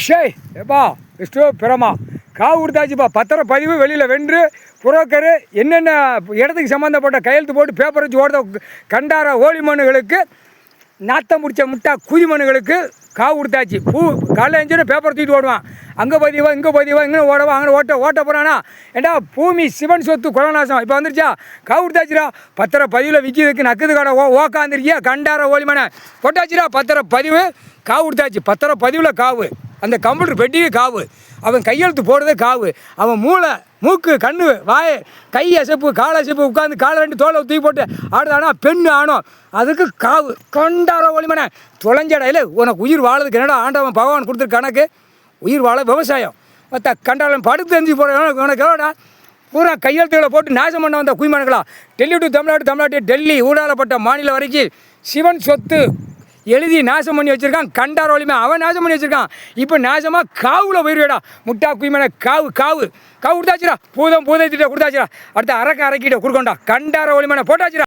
ஷேய் ஏப்பா விஷ்ணு பிரமா காவு கொடுத்தாச்சுப்பா பத்திரப்பதிவு வெளியில் வென்று புரோக்கரு என்னென்ன இடத்துக்கு சம்மந்தப்பட்ட கையெழுத்து போட்டு பேப்பர் வச்சு ஓடுத கண்டார ஓலி மனுகளுக்கு நாத்தம் முடிச்ச முட்டா குதி மனுகளுக்கு காவு கொடுத்தாச்சு. காலைல எழுந்துன்னு பேப்பர் தூக்கிட்டு ஓடுவான். அங்கே பதிவா இங்கே பதிவா இங்கே ஓடவா அங்கே ஓட்ட போகிறானா ஏண்டா பூமி சிவன் சொத்து குலநாசம் இப்போ வந்துருச்சா காவு கொடுத்தாச்சுரா. பத்திரப்பதிவில் விற்கிறதுக்கு நக்குது கடை ஓக்காந்துருக்கியா கண்டார ஓலிமனை போட்டாச்சுரா. பத்திரப்பதிவு காவு கொடுத்தாச்சு. பத்திரப்பதிவில் காவு அந்த கம்ப்யூட்டர் பெட்டியே காவு அவன் கையெழுத்து போடுறதே காவு அவன் மூளை மூக்கு கண்ணு வாய் கை அசைப்பு கால் அசைப்பு உட்காந்து காலை ரெண்டு தோலை தூக்கி போட்டு ஆடுதானா பெண்ணு ஆனோம் அதுக்கு காவு கண்டார ஒளிமனை தொலைஞ்சடையில் உனக்கு உயிர் வாழறதுக்கு என்னடா ஆண்டவன் பகவான் கொடுத்துருக்க கணக்கு உயிர் வாழ விவசாயம் மற்ற கண்டாளன் படுத்து தெரிஞ்சு போகிற உனக்கு எவ்வளோடா பூரா கையெழுத்துக்களை போட்டு நாசம் பண்ண வந்த குய்மனுங்களா டெல்லி டு தமிழ்நாடு டெல்லி ஊடாலப்பட்ட மாநிலம் வரைக்கும் சிவன் சொத்து எழுதி நாசம் பண்ணி வச்சுருக்கான் கண்டார ஒளிமை அவன் நாசம் பண்ணி வச்சுருக்கான். இப்போ நாசமாக காவில் போயிடுவேடா முட்டா குய்மனை காவு காவு காவு கொடுத்தாச்சுரா பூதம் பூதத்திட்ட கொடுத்தாச்சுரா அடுத்த அரைக்கிட்ட கொடுக்கோண்டா கண்டார ஒளிமனை போட்டாச்சுரா.